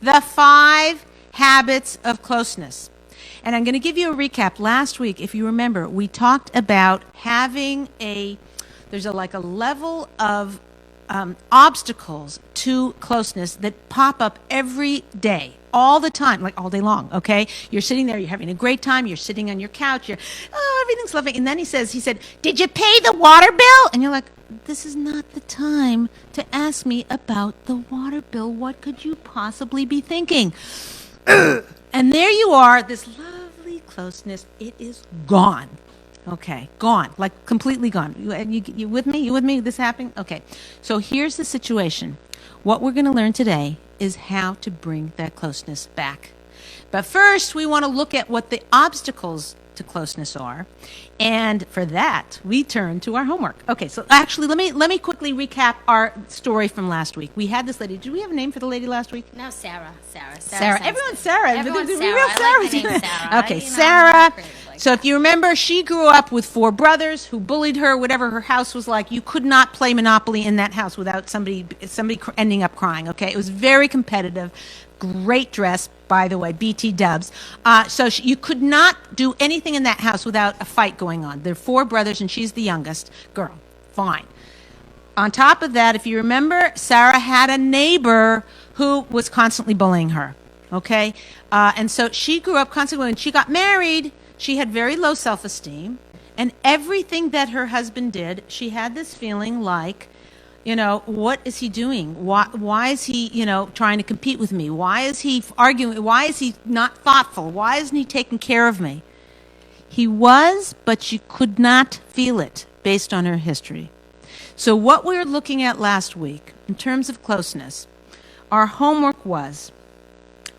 The 5 habits of closeness. And I'm going to give you a recap. Last week, if you remember, we talked about having there's a level of obstacles to closeness that pop up every day, all the time, like all day long, okay? You're sitting there, you're having a great time, you're sitting on your couch, everything's lovely. And then he said, did you pay the water bill? And you're like, this is not the time to ask me about the water bill. What could you possibly be thinking? And there you are, this lovely closeness, it is gone. Okay, gone, like completely gone. You with me? You with me? This happening? Okay, so here's the situation. What we're going to learn today is how to bring that closeness back. But first, we want to look at what the obstacles to closeness are. And for that, we turn to our homework. Okay, so actually, let me quickly recap our story from last week. We had this lady. Did we have a name for the lady last week? No, Sarah. Everyone's Sarah. Everyone's The Sarah. real I like the name Sarah. Okay, Sarah. So if you remember, she grew up with 4 brothers who bullied her, whatever her house was like. You could not play Monopoly in that house without somebody ending up crying, okay? It was very competitive. Great dress, by the way, BT dubs. So you could not do anything in that house without a fight going on. There are 4 brothers, and she's the youngest girl. Fine. On top of that, if you remember, Sarah had a neighbor who was constantly bullying her, okay? And so she grew up constantly. When she got married, she had very low self-esteem, and everything that her husband did, she had this feeling like, what is he doing? Why is he, trying to compete with me? Why is he arguing? Why is he not thoughtful? Why isn't he taking care of me? He was, but she could not feel it based on her history. So what we were looking at last week, in terms of closeness, our homework was,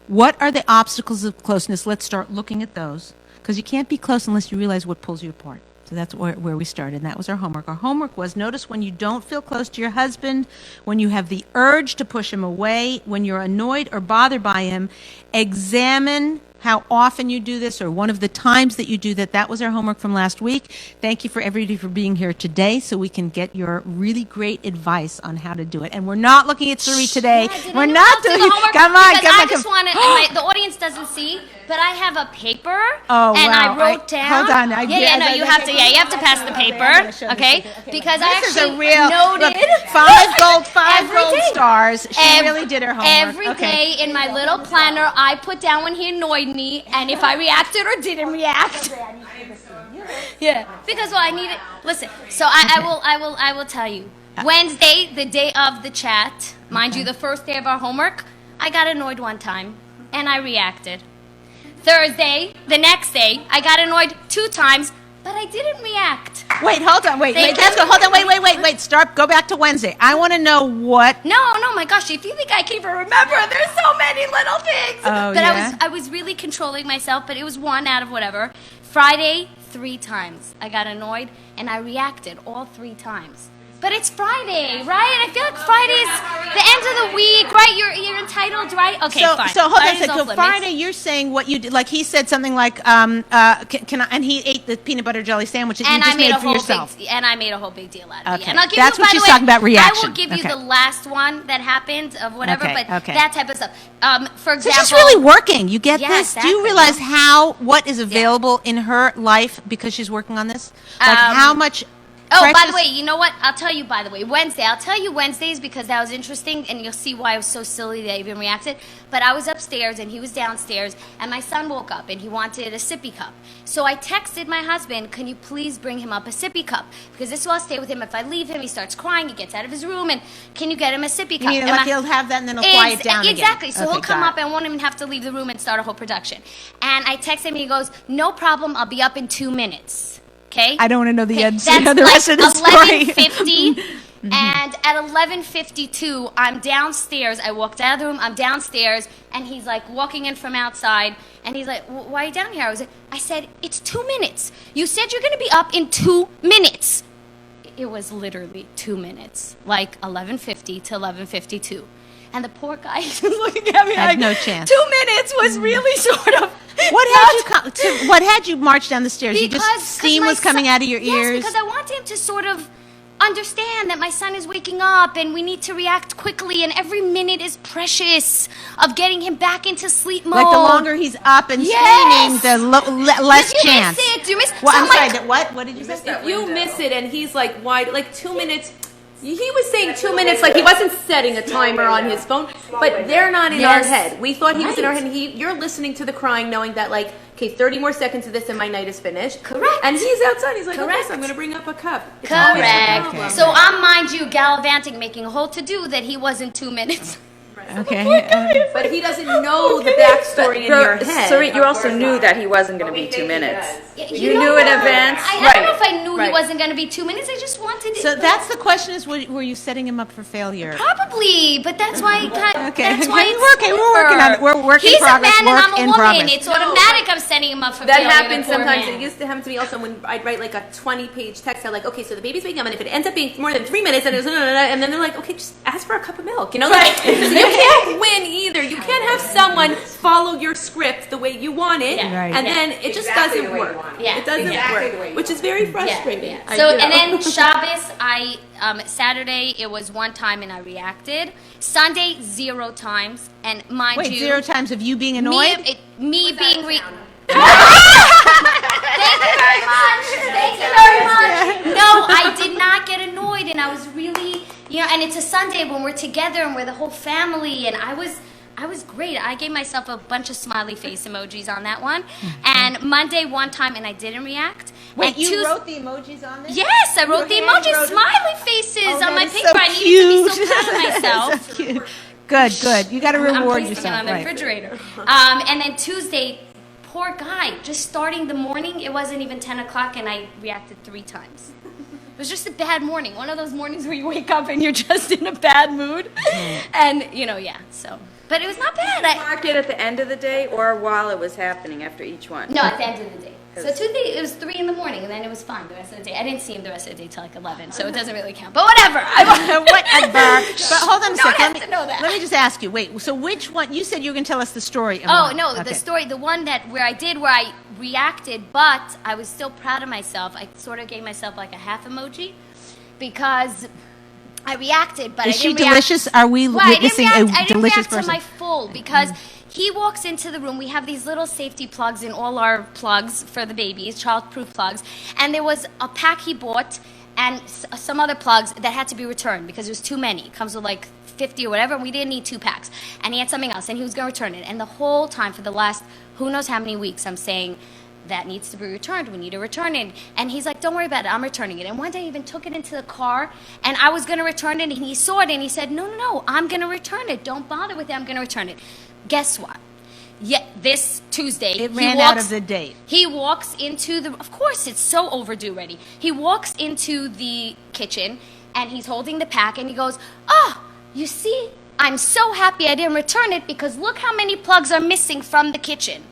what are the obstacles of closeness? Let's start looking at those. Because you can't be close unless you realize what pulls you apart. So that's where we started, and that was our homework. Our homework was, notice when you don't feel close to your husband, when you have the urge to push him away, when you're annoyed or bothered by him, examine how often you do this or one of the times that you do that. That was our homework from last week. Thank you for everybody for being here today so we can get your really great advice on how to do it. And we're not looking at 3 today. Yeah, we're not doing the homework. Come on. I just want to, the audience doesn't see, but I have a paper, and I wrote down. Hold on. You have to pass the paper, okay? Because I This is actually a real, noted. look, 5 gold stars. She really did her homework. Every day in my little planner, I put down when he annoyed me, and if I reacted or didn't react. Yeah, because I need it. Listen, so I will tell you. Wednesday, the day of the chat, mind you, the first day of our homework, I got annoyed one time, and I reacted. Thursday, the next day, I got annoyed 2 times, but I didn't react. Wait, hold on, wait, start, go back to Wednesday. I want to know what... No, my gosh, if you think I can even remember, there's so many little things. Oh, but yeah? I was really controlling myself, but it was 1 out of whatever. Friday, 3 times. I got annoyed, and I reacted all 3 times. But it's Friday, right? I feel like Friday's the end of the week, right? You're entitled, right? Okay, fine. So hold on a Friday's second. off So limits. Friday, you're saying what you did. Like he said something like, can I? And he ate the peanut butter jelly sandwich that you just made for yourself. And I made a whole big deal out of it. Okay, And I'll give that's you, what by she's the way, talking about. Reaction. I will give you the last one that happened of whatever, but Okay. that type of stuff. For example, So she's really working. You get Yeah, this? Do exactly. you realize what is available in her life because she's working on this? Like how much? Oh, by precious- the way, you know what? I'll tell you, by the way, Wednesday. I'll tell you Wednesdays because that was interesting, and you'll see why I was so silly that I even reacted. But I was upstairs, and he was downstairs, and my son woke up, and he wanted a sippy cup. So I texted my husband, can you please bring him up a sippy cup? Because this will I'll stay with him. If I leave him, he starts crying, he gets out of his room, and can you get him a sippy cup? You mean, like he'll have that, and then he'll quiet down again. Exactly. So Okay, he'll come got up and won't even have to leave the room and start a whole production. And I text him, and he goes, no problem, I'll be up in 2 minutes. Okay? I don't want to know the end. That's the rest of the story. 11:50, and at 11:52, I'm downstairs. I walked out of the room. I'm downstairs, and he's like walking in from outside, and he's like, "Why are you down here?" I said, "It's 2 minutes. You said you're going to be up in 2 minutes." It was literally 2 minutes, like 11:50 to 11:52. And the poor guy is looking at me Had like, no chance. 2 minutes was really sort of... What had you march down the stairs? Steam was coming out of your ears? Yes, because I want him to sort of understand that my son is waking up and we need to react quickly and every minute is precious of getting him back into sleep mode. Like the longer he's up and screaming, the less chance. You miss it. Well, I'm sorry. What did you say? If you miss it and he's like, why? Like 2 minutes. He was saying 2 minutes, like he wasn't setting a timer on his phone, but they're not in our head. We thought he was in our head, and you're listening to the crying, knowing that, like, okay, 30 more seconds of this and my night is finished. Correct. And he's outside. He's like, Correct. okay, so I'm going to bring up a cup. Correct. Okay. So I'm, mind you, gallivanting, making a whole to-do that he wasn't 2 minutes. Okay. But he doesn't know the backstory in your head. Sarit, you also knew that he wasn't going to be 2 minutes. You know knew in what? advance. I don't know if I knew he wasn't going to be 2 minutes. I just wanted it. So that's the question: is were you setting him up for failure? Probably, but that's why. Okay. That's why it's We're working on it. We're working He's in progress. He's a man and I'm a woman. Progress. It's automatic. I'm setting him up for That failure. happens sometimes. Man. It used to happen to me also when I'd write like a 20-page text. I'm like, okay, so the baby's waking up, and if it ends up being more than 3 minutes, and then they're like, okay, just ask for a cup of milk. You know, like, so you can't win either. You can't have someone follow your script the way you want it, Right. and then it just doesn't work. Yeah. It doesn't work, which is very frustrating. Yeah. So and then Shabbos, Saturday it was 1 time and I reacted. Sunday 0 times, and mind Wait, you, 0 times of you being annoyed? me being Thank you very much. Thank you very much. No, I did not get annoyed, and I was really, and it's a Sunday when we're together and we're the whole family, and I was great. I gave myself a bunch of smiley face emojis on that one. And Monday 1 time, and I didn't react. Wait, and you wrote the emojis on this? Yes, I wrote the emojis, handwrote it? smiley faces on my That is paper. so I needed to be cute. so proud of myself. So cute. Good. You got to I'm reward pasting it yourself. on the Right. refrigerator. And then Tuesday, poor guy, just starting the morning, it wasn't even 10 o'clock, and I reacted 3 times. It was just a bad morning. One of those mornings where you wake up and you're just in a bad mood. And, so. But it was not bad. Mark it at the end of the day or while it was happening after each one? No, at the end of the day. So Tuesday, it was 3 in the morning, and then it was fine the rest of the day. I didn't see him the rest of the day till like 11, so it doesn't really count. But whatever. Whatever. But hold on a second. have to know that. Let me just ask you. Wait, so which one? You said you were going to tell us the story. Of Oh, one. no, Okay. the story, the one where I reacted, but I was still proud of myself. I sort of gave myself like a half emoji because I reacted, but Is I she didn't react. delicious? Are we witnessing I a didn't delicious react person? to my full because he walks into the room. We have these little safety plugs in all our plugs for the babies, child-proof plugs, and there was a pack he bought and some other plugs that had to be returned because there was too many. It comes with like 50 or whatever, and we didn't need 2 packs. And he had something else, and he was going to return it. And the whole time for the last who knows how many weeks, I'm saying, that needs to be returned. We need to return it. And he's like, don't worry about it. I'm returning it. And one day I even took it into the car, and I was going to return it, and he saw it, and he said, no, I'm going to return it. Don't bother with it. I'm going to return it. Guess what? Yeah, this Tuesday, It ran out of the date. He walks into of course, it's so overdue already. He walks into the kitchen, and he's holding the pack, and he goes, oh, you see, I'm so happy I didn't return it because look how many plugs are missing from the kitchen.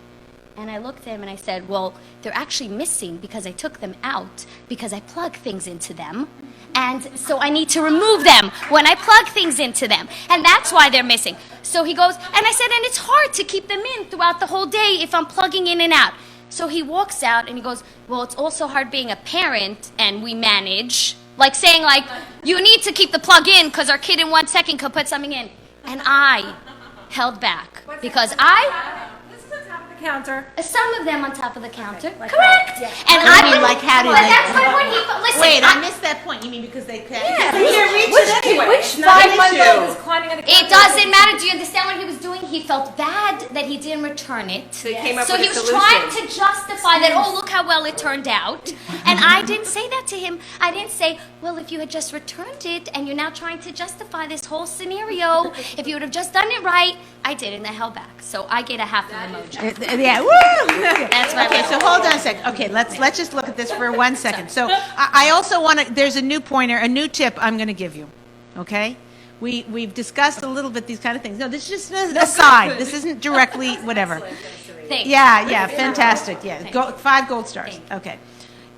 And I looked at him and I said, well, they're actually missing because I took them out because I plug things into them. And so I need to remove them when I plug things into them. And that's why they're missing. So he goes, and I said, and it's hard to keep them in throughout the whole day if I'm plugging in and out. So he walks out and he goes, well, it's also hard being a parent and we manage. Like saying like, you need to keep the plug in because our kid in 1 second could put something in. And I held back because Counter. some of them on top of the counter. Like Correct. that, And What do you I mean, would, like, how did but they- that's my point. Listen, Wait, I missed that point. You mean because they can't? Yeah. You can't reach Which- it anyway. which It's not an 5-month-old issue. is climbing on the it counter? doesn't matter. Do you understand what he was doing? He felt bad that he didn't return it. So he came up So with he a was solution. trying to justify that, oh, look how well it turned out. And I didn't say that to him. I didn't say, well, if you had just returned it and you're now trying to justify this whole scenario, if you would have just done it right, I didn't. I held back. So I get a half an emoji. Yeah, woo! That's my Okay, vote. so hold on a second. Okay, let's just look at this for 1 second. So I also want to. There's a new pointer, a new tip I'm going to give you. Okay, we've discussed a little bit these kind of things. No, this is just an aside. This isn't directly whatever. Thanks. Yeah, fantastic. Yeah, 5 gold stars. Okay,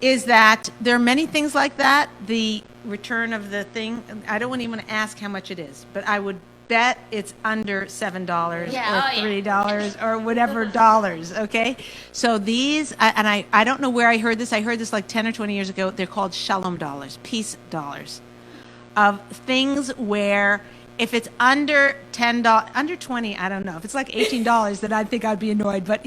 is that there are many things like that. The return of the thing. I don't even want to ask how much it is, but I would bet it's under $7 Yeah, or $3 or whatever dollars, okay? So these, I don't know where I heard this. I heard this like 10 or 20 years ago. They're called shalom dollars, peace dollars, of things where if it's under $10, under 20, I don't know. If it's like $18, then I think I'd be annoyed. But,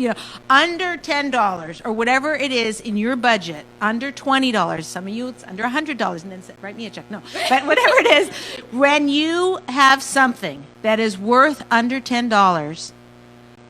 under $10 or whatever it is in your budget, under $20, some of you it's under $100, and then write me a check. No, but whatever it is, when you have something that is worth under $10,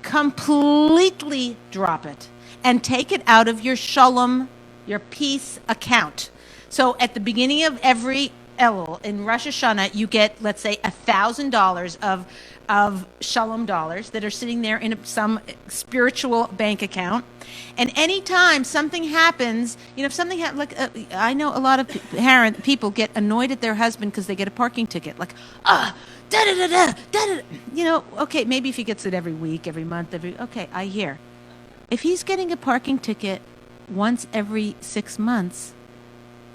completely drop it and take it out of your shalom, your peace account. So at the beginning of every Elul, in Rosh Hashanah, you get, let's say, $1,000 of shalom dollars that are sitting there in some spiritual bank account. And anytime something happens, if something happens, like I know a lot of people get annoyed at their husband because they get a parking ticket, like, da da da da da da. Okay, maybe if he gets it every week, every month, okay, I hear. If he's getting a parking ticket once every 6 months,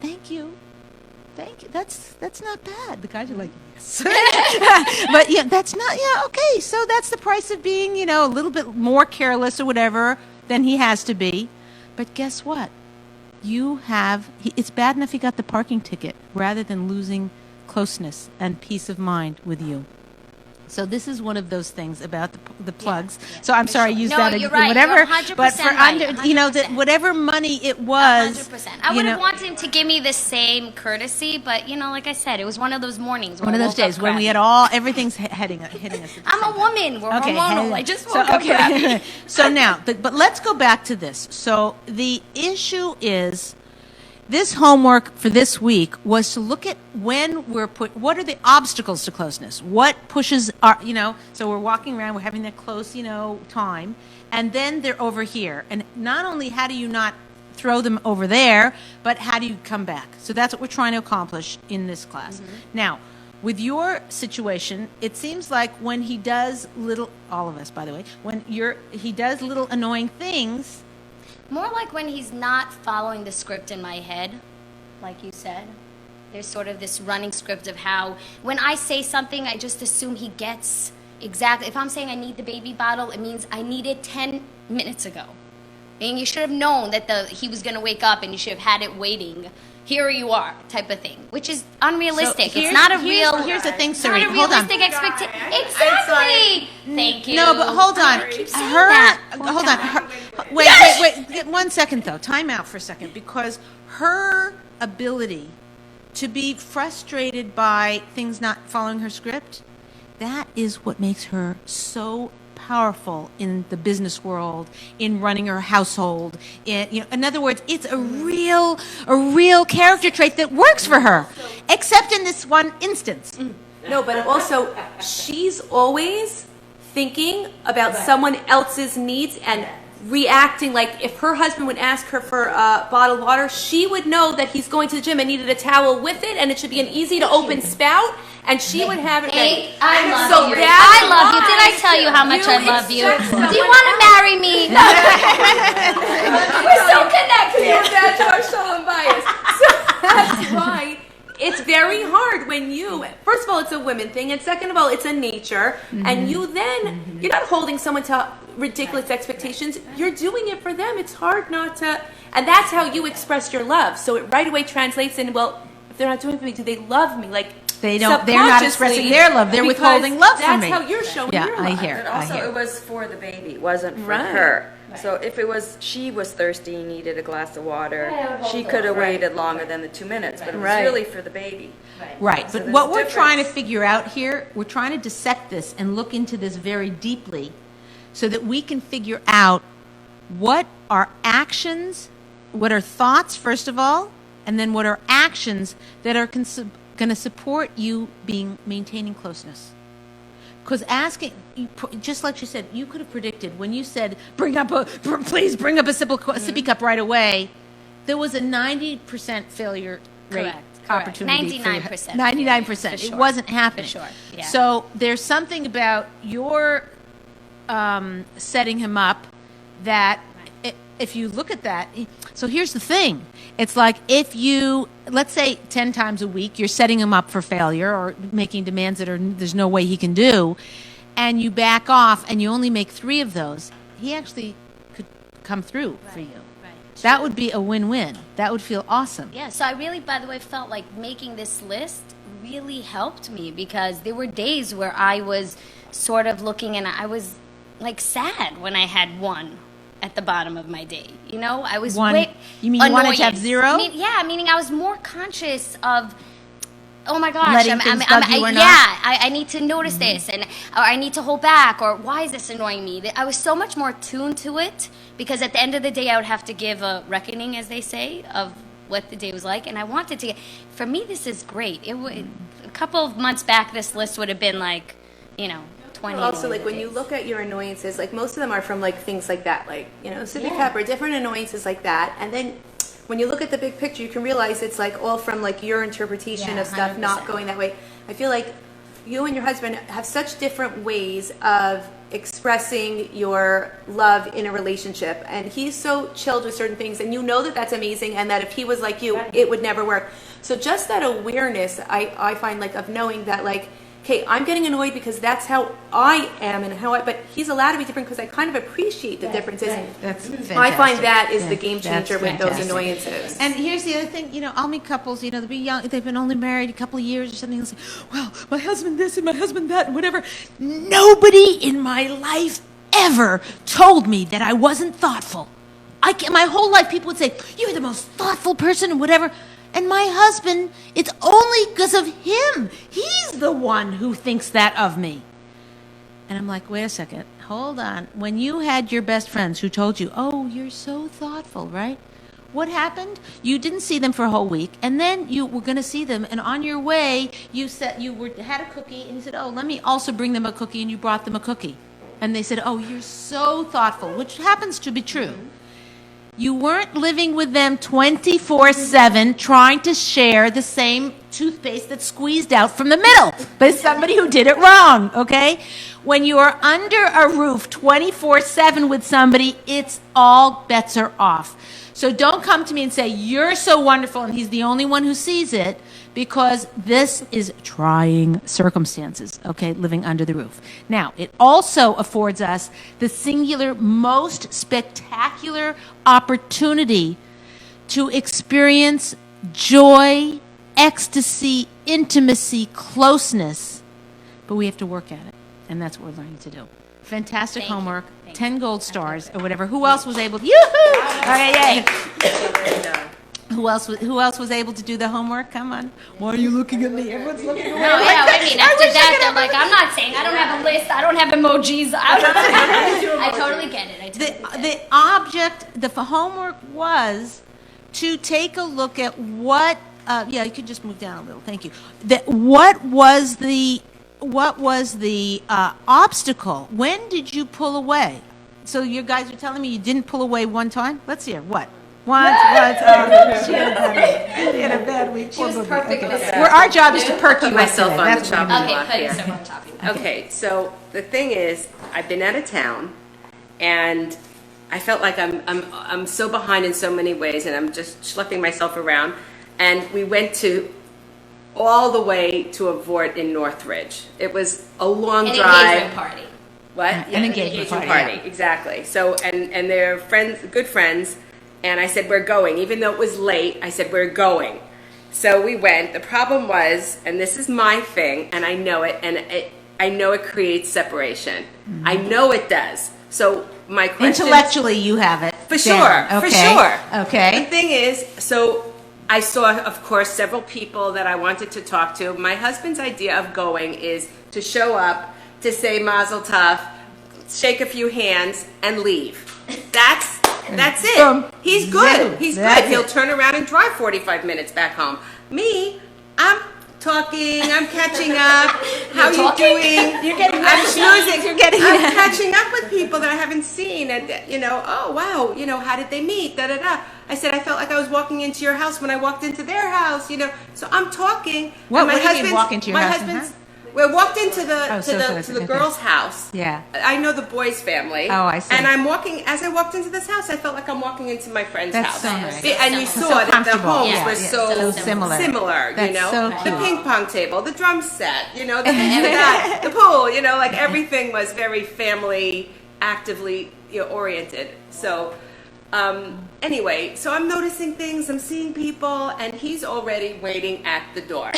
thank you. That's not bad. The guys are like, yes. But that's not, okay. So that's the price of being, a little bit more careless or whatever than he has to be. But guess what? It's bad enough he got the parking ticket rather than losing closeness and peace of mind with you. So this is one of those things about the plugs. So I'm sorry, I used that you're right. whatever. You're 100% but for right. whatever money it was, 100%. I would have wanted him to give me the same courtesy, but like I said, it was one of those mornings, one of those days when we had everything's hitting us. I'm a woman. We're hormonal. I just woke up. Okay. So now, but let's go back to this. So the issue is, this homework for this week was to look at what are the obstacles to closeness? What pushes our, so we're walking around, we're having that close, time, and then they're over here. And not only how do you not throw them over there, but how do you come back? So that's what we're trying to accomplish in this class. Mm-hmm. Now, with your situation, it seems like when he does all of us, by the way, he does little annoying things. More like when he's not following the script in my head, like you said. There's sort of this running script of how, when I say something, I just assume he gets exactly. If I'm saying I need the baby bottle, it means I need it 10 minutes ago. And you should have known that he was going to wake up and you should have had it waiting. Here you are, type of thing, which is unrealistic. So it's not a real. Here's the thing, Sorry. Not a realistic expectation. Exactly. Thank you. No, but hold on. Hold on. Wait. 1 second though. Time out for a second, because her ability to be frustrated by things not following her script, that is what makes her so powerful in the business world, in running her household. In other words, it's a real character trait that works for her, except in this one instance. No, but also she's always thinking about someone else's needs and reacting. Like if her husband would ask her for a bottle of water, she would know that he's going to the gym and needed a towel with it, and it should be an easy to open spout, and she would have it ready. I love you. I love you. Did I tell you how much I love you? Do you want to marry me? We're so connected. That's our shalom bayis. So that's why it's very hard when first of all, it's a women thing, and second of all, it's a nature, and you're not holding someone to ridiculous expectations. You're doing it for them. It's hard not to, and that's how you express your love. So it right away translates in, well, if they're not doing it for me, do they love me? Like, they're not expressing their love. They're withholding love from me. That's how you're showing your love. I hear. And also, it was for the baby. It wasn't for her. Right. So if she was thirsty, needed a glass of water, she could have waited longer than the 2 minutes. But it was really for the baby. Right. So but what we're trying to figure out here, we're trying to dissect this and look into this very deeply, so that we can figure out what are actions, what are thoughts, first of all, and then what are actions that are going to support you maintaining closeness. Because just like she said, you could have predicted when you said, please bring up a sippy cup right away, there was a 90% failure rate. Correct. Opportunity 99%. 99%. Sure. It wasn't happening. For sure. Yeah. So there's something about your setting him up that if you look at that, so here's the thing. It's like if you, let's say 10 times a week, you're setting him up for failure or making demands that there's no way he can do, and you back off and you only make 3 of those, he actually could come through for you. That would be a win-win. That would feel awesome. Yeah, so I really, by the way, felt like making this list really helped me, because there were days where I was sort of looking and I was like sad when I had 1 at the bottom of my day. You know, I was You mean you wanted to have 0? Meaning I was more conscious of, oh my gosh, letting things bug you or not? I need to notice this, or I need to hold back, or why is this annoying me? I was so much more tuned to it, because at the end of the day I would have to give a reckoning, as they say, of what the day was like, and I wanted to. For me, this is great. It would, a couple of months back, this list would have been like, 20. Also, like when you look at your annoyances, like most of them are from like things like that, like sippy cup or different annoyances like that, and then when you look at the big picture, you can realize it's like all from like your interpretation of stuff 100%. not going that way. I feel like you and your husband have such different ways of expressing your love in a relationship, and he's so chilled with certain things, and you know that that's amazing, and that if he was like you, it would never work. So just that awareness, I find, like, of knowing that, like, okay, I'm getting annoyed because that's how I am, and but he's allowed to be different because I kind of appreciate the differences. That's fantastic. I find that is the game That's changer with those fantastic. annoyances. And here's the other thing, I'll meet couples, they'll be young, they've been only married a couple of years or something. They'll say, well, my husband this and my husband that and whatever. Nobody in my life ever told me that I wasn't thoughtful. My whole life people would say, you're the most thoughtful person and whatever. And my husband, it's only because of him. He's the one who thinks that of me. And I'm like, wait a second, hold on. When you had your best friends who told you, oh, you're so thoughtful, right? What happened? You didn't see them for a whole week, and then you were going to see them, and on your way, you said had a cookie, and you said, oh, let me also bring them a cookie, and you brought them a cookie. And they said, oh, you're so thoughtful, which happens to be true. You weren't living with them 24/7 trying to share the same toothpaste that's squeezed out from the middle by somebody who did it wrong, okay? When you are under a roof 24/7 with somebody, it's all bets are off. So don't come to me and say, you're so wonderful and he's the only one who sees it, because this is trying circumstances, okay, living under the roof. Now, it also affords us the singular, most spectacular opportunity to experience joy, ecstasy, intimacy, closeness. But we have to work at it, and that's what we're learning to do. Fantastic Thank you. homework, Thank 10 gold stars or whatever. Who else was able to? Yoo-hoo! Okay, yay. Who else was able to do the homework? Come on. Why are you looking at me? Everyone's looking away. No, yeah, I mean, after that, they're like, I'm not saying, I don't have a list, I don't have emojis. I totally get it. The object, the homework was to take a look at what, you could just move down a little, thank you. What was the obstacle? When did you pull away? So you guys are telling me you didn't pull away one time? Let's hear, what? Once. She had a bad week. She was perfect with that. Our job is to perk you up myself today. on That's the what chopping we do. block Okay, here. put yourself on top of it. Okay, so the thing is, I've been out of town, and I felt like I'm so behind in so many ways, and I'm just schlepping myself around. And we went all the way to a Vort in Northridge. It was a long An drive. engagement party. What? An engagement party, exactly. So, and they're friends, good friends, and I said, we're going. Even though it was late, I said, we're going. So we went. The problem was, and this is my thing, and I know it, and I know it creates separation. Mm-hmm. I know it does. So my question... Intellectually, you have it. For sure, okay. for sure. Okay. The thing is, so I saw, of course, several people that I wanted to talk to. My husband's idea of going is to show up, to say Mazel Tov, shake a few hands, and leave. That's it. He's good. He's good. He'll turn around and drive 45 minutes back home. Me, I'm talking. I'm catching up. How you doing? You're getting I'm schmoozing. I'm I'm catching up with people that I haven't seen, and oh wow, how did they meet? Da da da. I said I felt like I was walking into your house when I walked into their house. So I'm talking. What? and What do you mean walk into your house? We walked into the okay. girl's house. Yeah. I know the boy's family. Oh, I see. And as I walked into this house, I felt like I'm walking into my friend's That's house. so nice. And you So saw that the comfortable. homes Yeah, were yeah. so Similar. you know. So the cute. ping pong table, the drum set, you know, the this and that, the pool, you know, like everything was very family actively oriented. So anyway, so I'm noticing things, I'm seeing people, and he's already waiting at the door.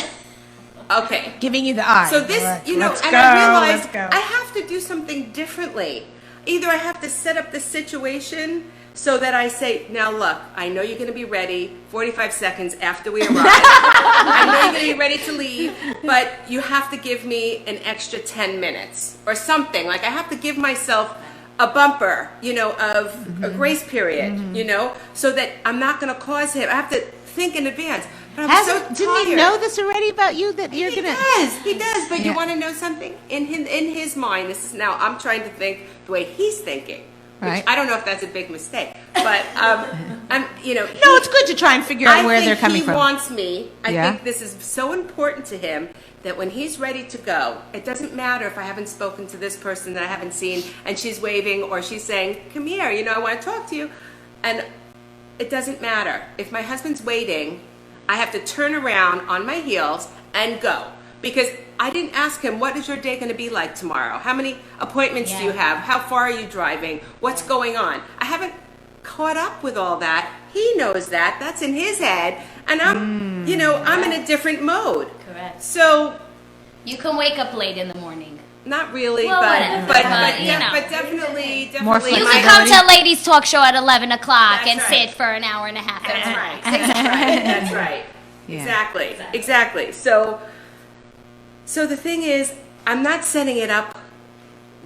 Okay. Giving you the eye. So this, you know, and I realized I have to do something differently. Either I have to set up the situation so that I say, now look, I know you're going to be ready 45 seconds after we arrive. I know you're going to be ready to leave, but you have to give me an extra 10 minutes or something. Like I have to give myself a bumper, you know, of a grace period, you know, so that I'm not going to cause him. I have to think in advance. But I'm so tired. Didn't he know this already about you that you're gonna? He does. But you want to know something? In his mind, this is now. I'm trying to think the way he's thinking. Which Right. I don't know if that's a big mistake, but I'm, you know. No, it's good to try and figure out where they're coming from. He wants me. I Yeah. think this is so important to him that when he's ready to go, it doesn't matter if I haven't spoken to this person that I haven't seen, and she's waving or she's saying, "Come here, you know, I want to talk to you," and it doesn't matter if my husband's waiting. I have to turn around on my heels and go. Because I didn't ask him, what is your day going to be like tomorrow? How many appointments do you have? How far are you driving? What's going on? I haven't caught up with all that. He knows that. That's in his head. And I'm, you know, I'm in a different mode. Correct. So, You can wake up late in the morning. not really, Well, whatever, but, you know. but definitely, More definitely. You flexibility. can come to Ladies Talkshow at 11 o'clock That's and right. sit for an hour and a half. That's right. That's right. Yeah. Exactly. So the thing is, I'm not setting it up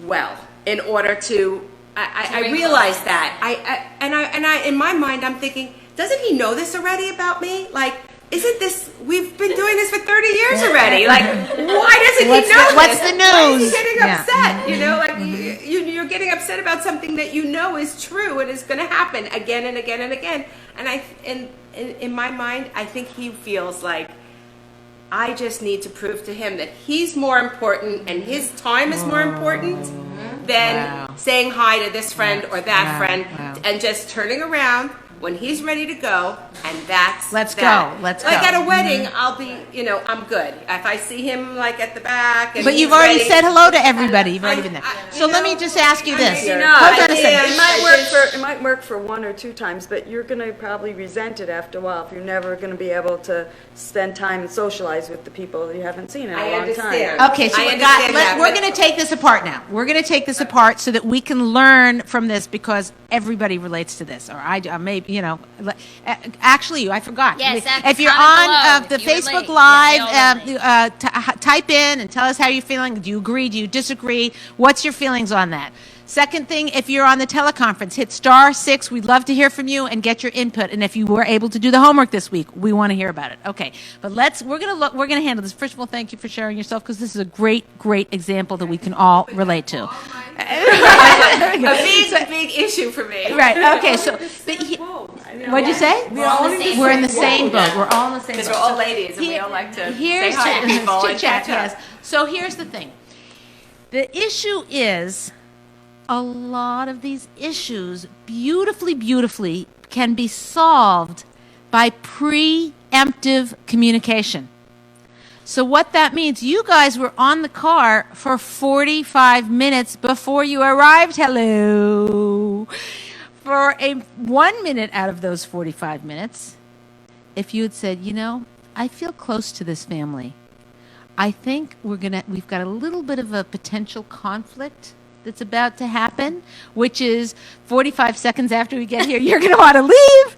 well in order to. I realize that. I in my mind, I'm thinking, doesn't he know this already about me? Like, isn't this? We've been doing this for 30 years already. Like, why doesn't he know what's this? the Why is news? he getting Yeah. upset? You know, like you're getting upset about something that you know is true and is going to happen again and again and again. And in my mind, I think he feels like I just need to prove to him that he's more important and his time is more important than saying hi to this friend or that friend and just turning around when he's ready to go, and that's Let's that. go. Let's like go. at a wedding, I'll be, you know, I'm good. If I see him like at the back, and But he's you've already ready, said hello to everybody. You've already I- been there. I- So you let me know, just ask you this. You know, Hold on a it second. might work for one or two times, but you're going to probably resent it after a while if you're never going to be able to spend time and socialize with the people you haven't seen in a I long understand. time. Okay, so I we're understand that, going but- to take this apart now. We're going to take this apart so that we can learn from this because everybody relates to this. Or I maybe, you know, actually, I forgot. Yes, If you're comment on below the if you Facebook relate. Live, Yeah, we all relate. type in and tell us how you're feeling. Do you agree? Do you disagree? What's your feelings on that? Second thing, if you're on the teleconference, hit *6. We'd love to hear from you and get your input. And if you were able to do the homework this week, we want to hear about it. Okay, but we're gonna handle this. First of all, thank you for sharing yourself because this is a great example that we can all relate to. a big issue for me. Right. Okay. So, what'd you say? We're in the same boat. We're all in the same boat. Because we're all ladies and we all like to say Here's hi to people and chit-chat, catch up. yes. So here's the thing. The issue is a lot of these issues beautifully can be solved by preemptive communication. So what that means, you guys were on the car for 45 minutes before you arrived. Hello. For 1 minute out of those 45 minutes, if you had said, you know, I feel close to this family. I think we've got a little bit of a potential conflict that's about to happen, which is 45 seconds after we get here, you're going to want to leave.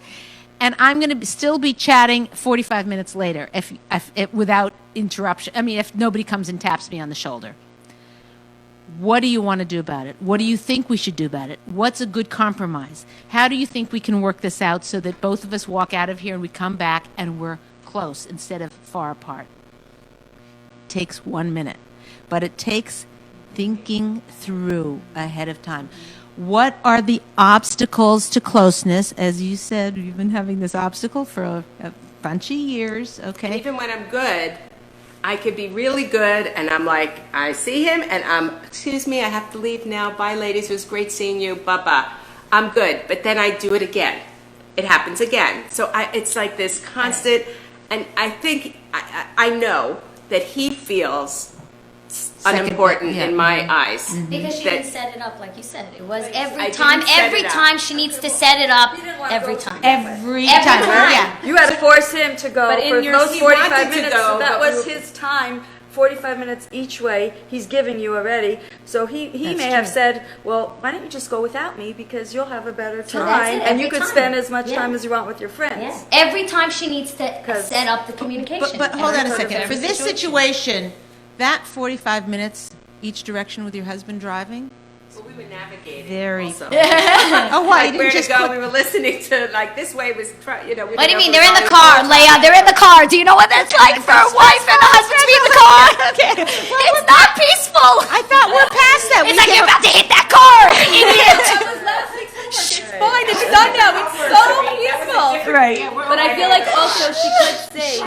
And I'm going to still be chatting 45 minutes later if without interruption. I mean, if nobody comes and taps me on the shoulder. What do you want to do about it? What do you think we should do about it? What's a good compromise? How do you think we can work this out so that both of us walk out of here and we come back and we're close instead of far apart? It takes 1 minute, but it takes thinking through ahead of time. What are the obstacles to closeness? As you said, you've been having this obstacle for a bunch of years, And okay? even when I'm good, I could be really good, and I'm like, I see him, and excuse me, I have to leave now. Bye, ladies. It was great seeing you. Bye-bye. I'm good. But then I do it again. It happens again. So it's like this constant, and I think, I know that he feels unimportant in my eyes. Because she didn't set it up like you said. It was I every didn't time. set Every it up. time she needs to set it up. Every time. Every Every time. time. Yeah. You had to force him to go But in for yours, those he 45 wanted to minutes. go, So that but was we- his time, 45 minutes each way. He's giving you already. So he may have said, well, why don't you just go without me because you'll have a better So that's time it, and you every could time. spend as much Yeah. time as you want with your friends. Yes. Every time she needs to 'Cause- set up the communication. But hold on a Every second. time. For this situation, that 45 minutes each direction with your husband driving, Well, we were navigating. very also. oh, why? Like You where didn't to just go? put- We were listening to like this way was, What do you mean? They're in the car, Leah. They're in the car. Do you know what that's like for a wife and a husband to be in the car? It's not peaceful. I thought we're past that. It's We like get you're a- about to hit that car, idiot. It's fine. It's done now. It's so peaceful. Right. But I feel like also she could say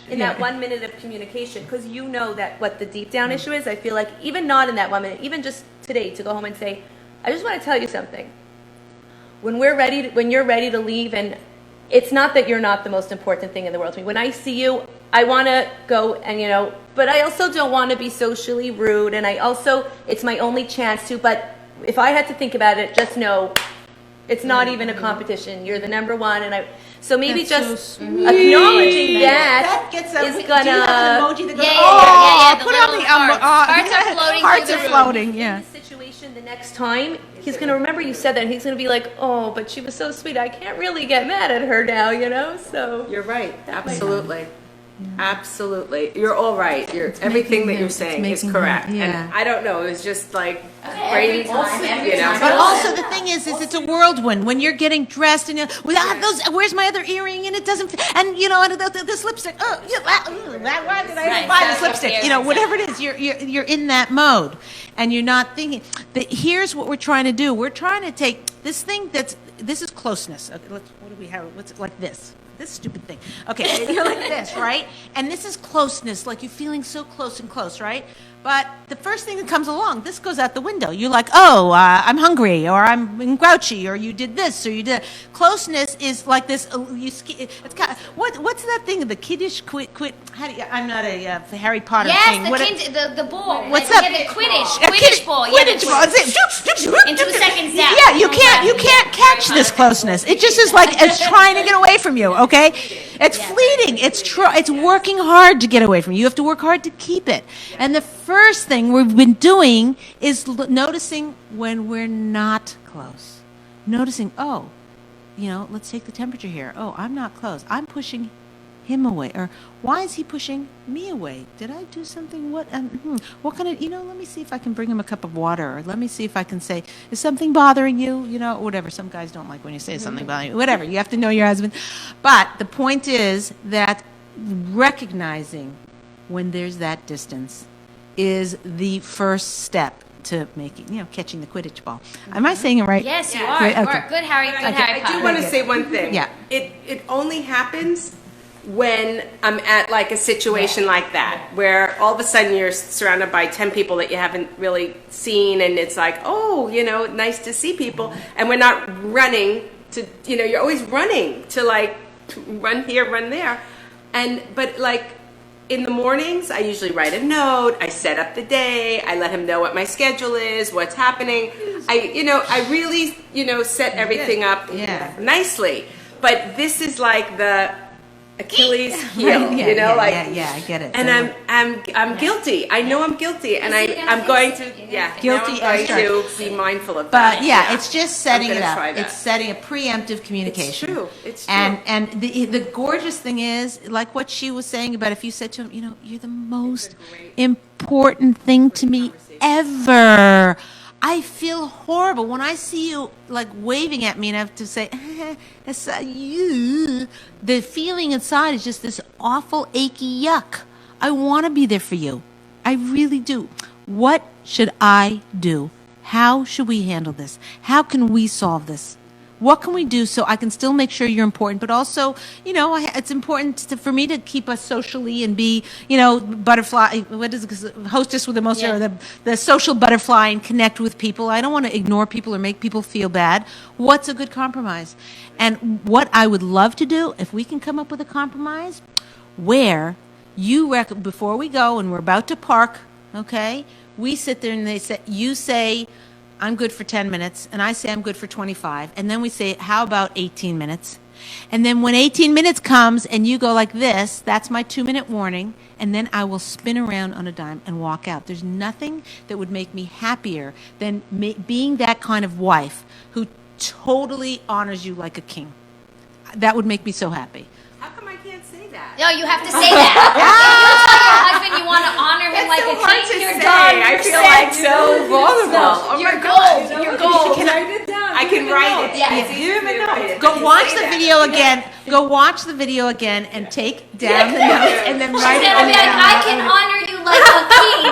in that 1 minute of communication, because you know that what the deep down issue is. I feel like even not in that 1 minute, even just today to go home and say, I just want to tell you something. When you're ready to leave, and it's not that you're not the most important thing in the world to me. When I see you, I want to go and but I also don't want to be socially rude, and it's my only chance to. But if I had to think about it, just know it's not even a competition. You're the number one, and so maybe That's so just sweet. acknowledging that gets is Do you gonna. have an emoji that goes, Yeah, oh, the put on little the hearts are floating hearts through are the room. floating. Yeah. In the situation the next time, he's going to remember you said that, and he's going to be like, oh, but she was so sweet. I can't really get mad at her now, So You're right. Absolutely. Absolutely. You're all right. Everything that you're saying is correct. And I don't know. It was just like Every crazy. time. But also the thing is it's a whirlwind when you're getting dressed and without those. Where's my other earring? And it doesn't. And and this lipstick. Oh, why did I buy this lipstick? Whatever it is, you're in that mode, and you're not thinking. But here's what we're trying to do. We're trying to take this thing this is closeness. Okay, what do we have? What's it like this? This stupid thing. Okay, you're like this, right? And this is closeness, like you're feeling so close and close, right? But the first thing that comes along, this goes out the window. You're like, oh, I'm hungry, or I'm grouchy, or you did this, or you did. Closeness is like this. It's kind of, what's that thing? The kiddish quit. I'm not a Harry Potter thing. Yes, the ball. What's Yeah, that? the Quidditch. A Quidditch ball. Yeah, Quidditch ball. In 2 seconds down. Yeah, you can't catch this closeness. It just is like it's trying to get away from you. Okay, it's fleeting. It's working hard to get away from you. You have to work hard to keep it. And the first thing we've been doing is noticing when we're not close. Noticing, let's take the temperature here. Oh, I'm not close. I'm pushing him away, or why is he pushing me away? Did I do something? What kind of, let me see if I can bring him a cup of water, or let me see if I can say, is something bothering you? Whatever. Some guys don't like when you say something bothering you. Whatever. You have to know your husband. But the point is that recognizing when there's that distance is the first step to making, catching the Quidditch ball. Am I saying it right? Yes, you are. Great, You okay. are. Good Harry. Good Harry I do Potter. want to say one thing. Yeah. It only happens when I'm at like a situation like that, where all of a sudden you're surrounded by 10 people that you haven't really seen, and it's like, oh, nice to see people, and we're not running to, you're always running to like run here, run there, but like in the mornings, I usually write a note. I set up the day. I let him know what my schedule is, what's happening. I really, set everything up nicely. But this is like the Achilles heel, Yeah, I get it. And I'm guilty. I know I'm guilty, and I'm going to Guilty now I'm as going to be mindful of But that. it's just setting I'm it gonna up. try that. It's setting a preemptive communication. It's true. And the gorgeous thing is, like what she was saying about if you said to him, you're the most important thing to me ever. I feel horrible when I see you like waving at me and I have to say, it's you. The feeling inside is just this awful, achy yuck. I want to be there for you. I really do. What should I do? How should we handle this? How can we solve this? What can we do so I can still make sure you're important, but also, it's important for me to keep us socially and be, butterfly, what is it, hostess with emotion, or the social butterfly and connect with people. I don't want to ignore people or make people feel bad. What's a good compromise? And what I would love to do, if we can come up with a compromise, where before we go and we're about to park, okay, we sit there and you say, I'm good for 10 minutes, and I say I'm good for 25, and then we say, how about 18 minutes? And then when 18 minutes comes and you go like this, that's my 2-minute warning, and then I will spin around on a dime and walk out. There's nothing that would make me happier than being that kind of wife who totally honors you like a king. That would make me so happy. How come I can't say that? No, you have to say that. You tell your husband you want to honor him like a king. You're done. I feel like so vulnerable. You're gold. You're gold. I can write it. Yes. You even know. Go watch the video again. Go watch the video again and take down the notes and then write it. She's gonna be like, I can honor you like a king.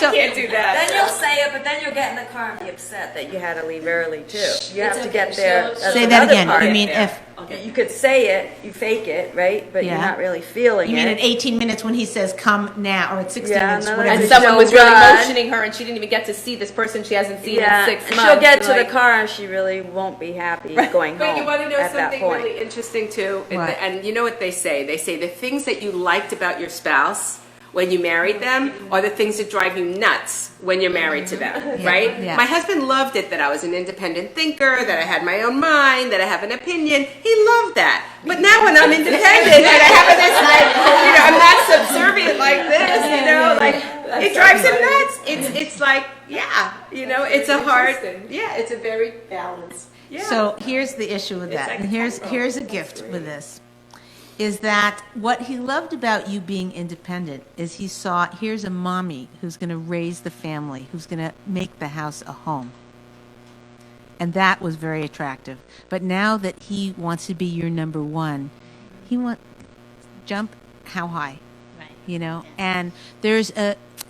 So, Can't do that. Then you'll say it, but then you'll get in the car and be upset that you had to leave early too. You have to get there. say that again. You mean if You could say it, you fake it, right? But Yeah. you're not really feeling you it. mean at 18 minutes when he says come now, or at 16 Yeah, minutes, no, whatever. And It's someone so was really good. motioning her, and she didn't even get to see this person she hasn't seen Yeah, in 6 and months. she'll get to Like, the car and she really won't be happy going But home you want to know at that something point. really interesting too? What? And you know what they say? They say the things that you liked about your spouse when you married them are the things that drive you nuts when you're married to them, right? Yeah. My husband loved it that I was an independent thinker, that I had my own mind, that I have an opinion. He loved that. But now when I'm independent and I have this, I'm not subservient like this, it drives him nuts. It's like, it's a hard, it's a very balanced. Yeah. So here's the issue with that, like and here's a gift with this, is that what he loved about you being independent is he saw, here's a mommy who's going to raise the family, who's going to make the house a home. And that was very attractive. But now that he wants to be your number one, jump how high? Right. And there's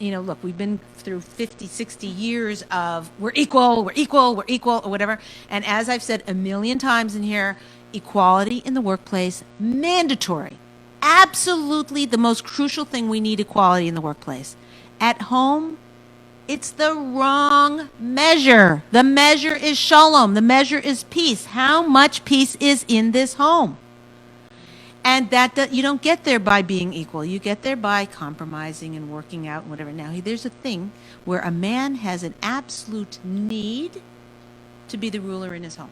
look, we've been through 50, 60 years of we're equal, or whatever. And as I've said a million times in here, equality in the workplace, mandatory. Absolutely the most crucial thing, we need equality in the workplace. At home, it's the wrong measure. The measure is shalom. The measure is peace. How much peace is in this home? And you don't get there by being equal. You get there by compromising and working out and whatever. Now, there's a thing where a man has an absolute need to be the ruler in his home.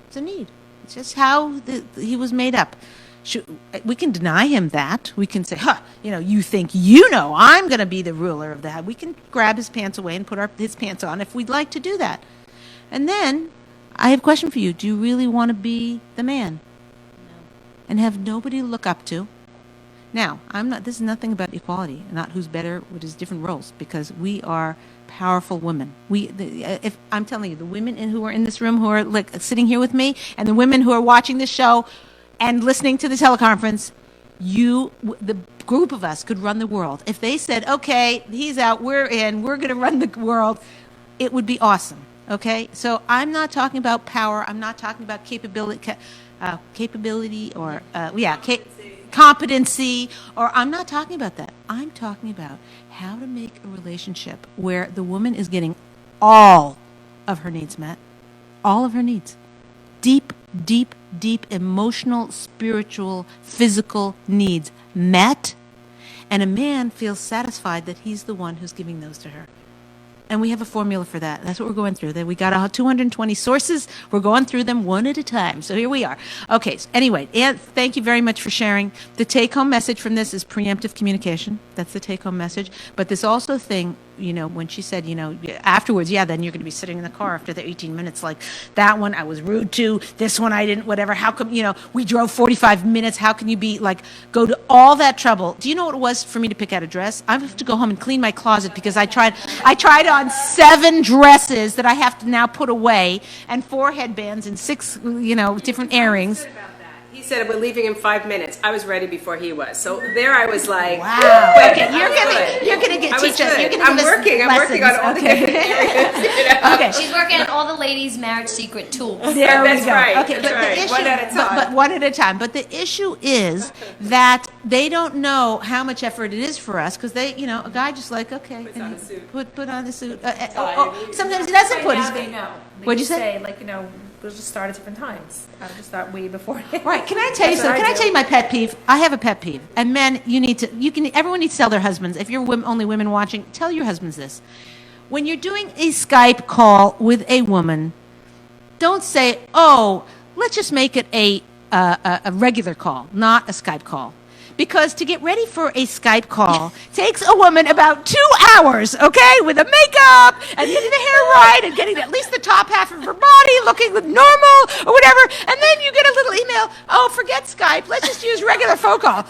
It's a need. It's just how he was made up. We can deny him that. We can say, you think I'm going to be the ruler of that. We can grab his pants away and put his pants on if we'd like to do that. And then, I have a question for you. Do you really want to be the man? And have nobody to look up to? Now, this is nothing about equality, not who's better, what is different roles, because we are powerful women. If I'm telling you, the women who are in this room, who are sitting here with me, and the women who are watching this show and listening to the teleconference, the group of us could run the world. If they said, okay, he's out, we're in, we're going to run the world, it would be awesome. Okay? So I'm not talking about power. I'm not talking about capability or competency, or I'm not talking about that. I'm talking about how to make a relationship where the woman is getting all of her needs met, all of her needs, deep emotional, spiritual, physical needs met, and a man feels satisfied that he's the one who's giving those to her. And we have a formula for that. That's what we're going through. We got 220 sources. We're going through them one at a time. So here we are. Okay. So anyway, Ann, thank you very much for sharing. The take-home message from this is preemptive communication. That's the take-home message. But this also thing, when she said, afterwards, then you're going to be sitting in the car after the 18 minutes like that one I was rude to, this one I didn't, whatever. How come, we drove 45 minutes. How can you go to all that trouble? Do you know what it was for me to pick out a dress? I have to go home and clean my closet because I tried on 7 dresses that I have to now put away, and 4 headbands and 6, different earrings. He said, we're leaving in 5 minutes. I was ready before he was. So there I was like, Wow. good. Okay, you're gonna I was teach us. good. You're gonna I'm give us working on all the lessons. different areas. Okay. She's working on all the ladies' marriage secret tools. There That's we go. right. Okay, That's but right. the issue, One at a time. But one at a time. But the issue is that they don't know how much effort it is for us because they, a guy just like, okay, Puts on a suit. Put on the suit. Sometimes he doesn't put his. Now they know. What'd you say? We'll just start at different times. I'll just start way before. Right. Can I tell you That's what something? Can I do. tell you my pet peeve? I have a pet peeve. And men, everyone needs to tell their husbands. If you're only women watching, tell your husbands this. When you're doing a Skype call with a woman, don't say, oh, let's just make it a regular call, not a Skype call. Because to get ready for a Skype call takes a woman about 2 hours, okay, with the makeup and getting the hair right and getting at least the top half of her body looking normal or whatever. And then you get a little email, oh, forget Skype. Let's just use regular phone call.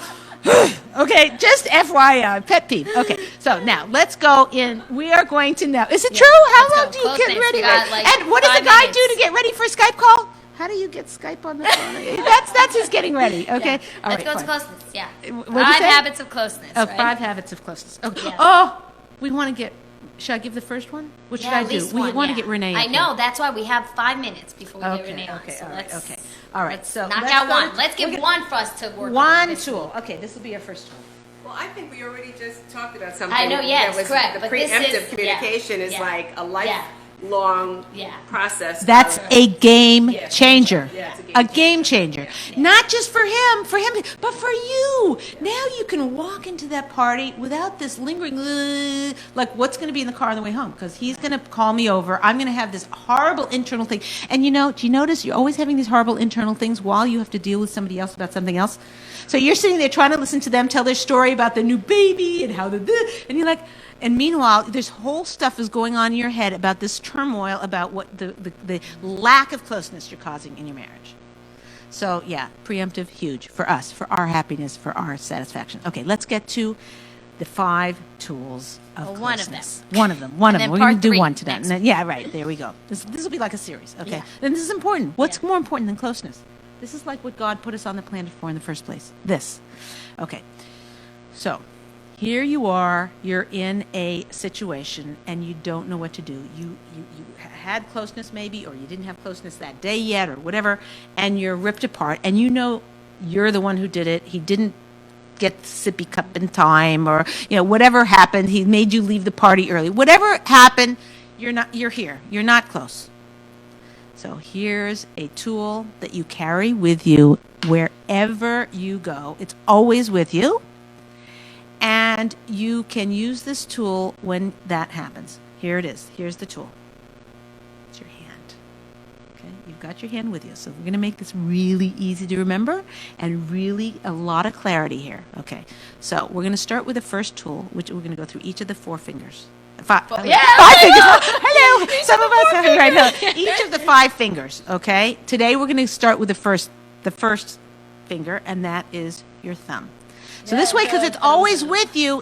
Okay, just FYI, pet peeve. Okay, so now let's go in. We are going to now. Is it true? How long do you get ready? And what does a guy do to get ready for a Skype call? How do you get Skype on the phone? That's his getting ready. Okay. Yeah. All Let's right, go to fine. closeness. Yeah. What'd you 5 say? habits of closeness. Oh, right? 5 habits of closeness. Okay. Yeah. Oh, we want to get. Should I give the first one? What should Yeah, I at do? least We one, want to yeah. get Renee. I up know. here. That's why we have 5 minutes before we get Okay. Renee on. Okay. So All right. let's Okay. All right. So knock let's out go one. to- Let's give one for us to work on. One this tool. Okay. This will be our first tool. Well, I think we already just talked about something. I know, yes, that was correct, The but this preemptive is- communication yeah, is yeah, like a yeah. lifelong Yeah. process. That's of- a game changer. Yeah, it's a game changer. Not just for him, but for you. Now you can walk into that party without this lingering, like what's going to be in the car on the way home? Because he's going to call me over. I'm going to have this horrible internal thing. And do you notice you're always having these horrible internal things while you have to deal with somebody else about something else? So you're sitting there trying to listen to them tell their story about the new baby and how and you're like, and meanwhile, this whole stuff is going on in your head about this turmoil about what the lack of closeness you're causing in your marriage. So yeah, preemptive, huge for us, for our happiness, for our satisfaction. Okay, let's get to the 5 tools of Well, closeness. one of them. One And of then them. We're going to part do 3 one today. next And then- yeah, right. There we go. This will be like a series. Okay. Yeah. Then this is important. What's Yeah. more important than closeness? This is like what God put us on the planet for in the first place. This. Okay. So here you are, you're in a situation and you don't know what to do. You had closeness maybe, or you didn't have closeness that day yet or whatever, and you're ripped apart and you're the one who did it. He didn't get the sippy cup in time, or whatever happened, he made you leave the party early. Whatever happened, you're here. You're not close. So here's a tool that you carry with you wherever you go. It's always with you. And you can use this tool when that happens. Here it is. Here's the tool. It's your hand. Okay? You've got your hand with you. So we're going to make this really easy to remember and really a lot of clarity here. Okay. So we're going to start with the first tool, which we're going to go through each of the 4 fingers. 5 fingers. Hello. Some of us are right now. Each of the 5 fingers. Okay. Today we're going to start with the first finger, and that is your thumb. So this way, because it's always with you,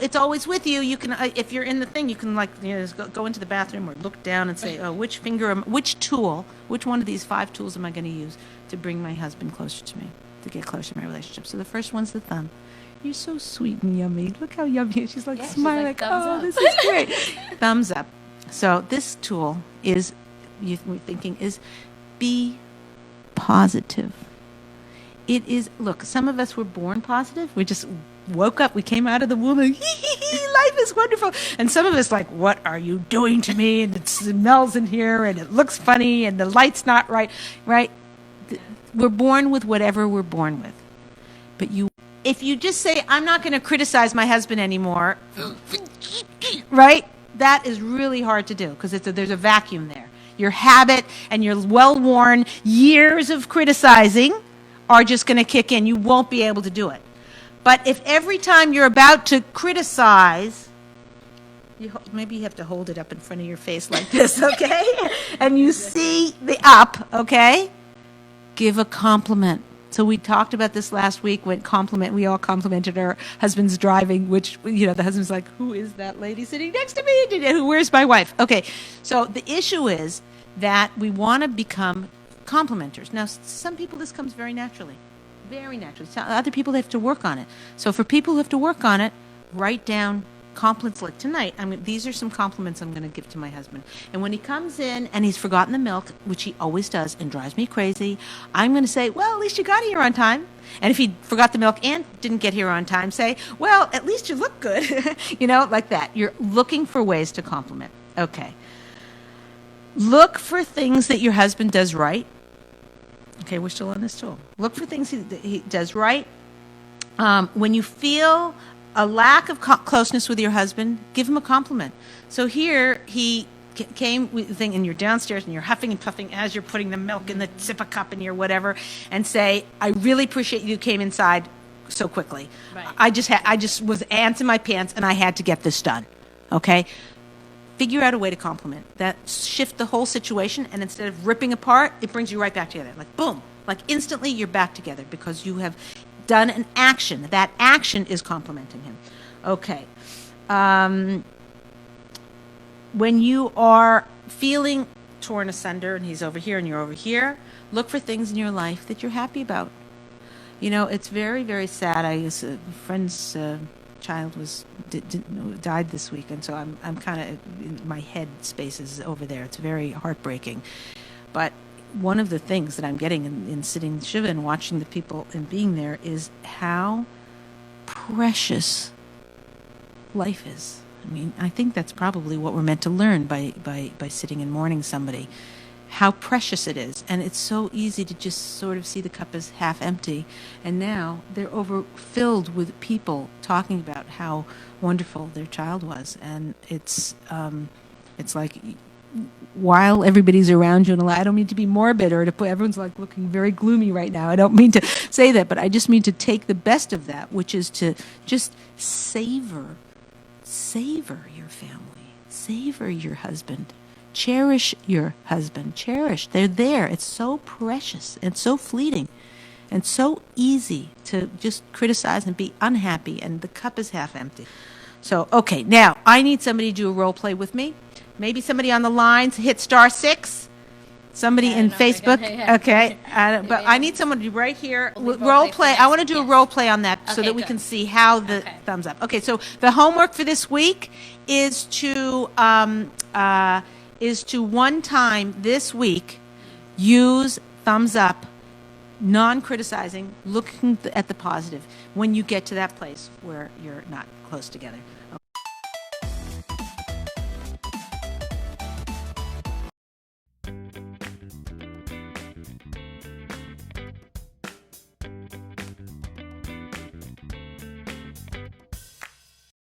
you can, if you're in the thing, you can just go into the bathroom or look down and say, oh, which one of these 5 tools am I going to use to bring my husband closer to me, to get closer to my relationship? So the first one's the thumb. You're so sweet and yummy. Look how yummy. She's like smiling, like, oh, this is great. Thumbs up. So this tool is, we're thinking, is be positive. It is, look, some of us were born positive. We just woke up, we came out of the womb and life is wonderful. And some of us like, what are you doing to me? And it smells in here and it looks funny and the light's not right, right? We're born with whatever we're born with. But if you just say, I'm not going to criticize my husband anymore, right? That is really hard to do because there's a vacuum there. Your habit and your well-worn years of criticizing are just going to kick in. You won't be able to do it. But if every time you're about to criticize, maybe you have to hold it up in front of your face like this, okay? And you see the up, okay? Give a compliment. So we talked about this last week when we all complimented our husband's driving, which, the husband's like, who is that lady sitting next to me? Where's my wife? Okay, so the issue is that we want to become complimenters. Now, some people this comes very naturally. very naturally. So other people have to work on it. So for people who have to work on it, write down compliments. Like tonight, these are some compliments I'm going to give to my husband. And when he comes in and he's forgotten the milk, which he always does and drives me crazy, I'm going to say, well, at least you got here on time. And if he forgot the milk and didn't get here on time, say, well, at least you look good. Like that. You're looking for ways to compliment. Okay. Look for things that your husband does right. Okay, we're still on this tool. Look for things he does right. When you feel a lack of closeness with your husband, give him a compliment. So here he came with the thing, and you're downstairs and you're huffing and puffing as you're putting the milk in the sipper cup and your whatever, and say, "I really appreciate you came inside so quickly. Right. I just was ants in my pants and I had to get this done." Okay. Figure out a way to compliment that. Shift the whole situation, and instead of ripping apart, it brings you right back together. Like boom, like instantly you're back together because you have done an action. That action is complimenting him. Okay. When you are feeling torn asunder and he's over here and you're over here, look for things in your life that you're happy about. It's very, very sad. A friend's child died this week, and so I'm kind of, my head space is over there. It's very heartbreaking. But one of the things that I'm getting in sitting Shiva and watching the people and being there is how precious life is. I think that's probably what we're meant to learn by sitting and mourning somebody, how precious it is. And it's so easy to just sort of see the cup as half empty. And now they're overfilled with people talking about how wonderful their child was. And it's like, while everybody's around you, and I don't mean to be morbid or to put, everyone's like looking very gloomy right now. I don't mean to say that, but I just mean to take the best of that, which is to just savor your family, savor your husband, cherish your husband, cherish. They're there. It's so precious and so fleeting and so easy to just criticize and be unhappy, and the cup is half empty. So, okay, now I need somebody to do a role play with me. Maybe somebody on the lines hit *6. Somebody in Facebook. Okay. But I need someone to be right here. Role play. I want to do a role play on that so that we can see how the thumbs up. Okay, so the homework for this week is to one time this week use thumbs up, non-criticizing, looking at the positive when you get to that place where you're not close together.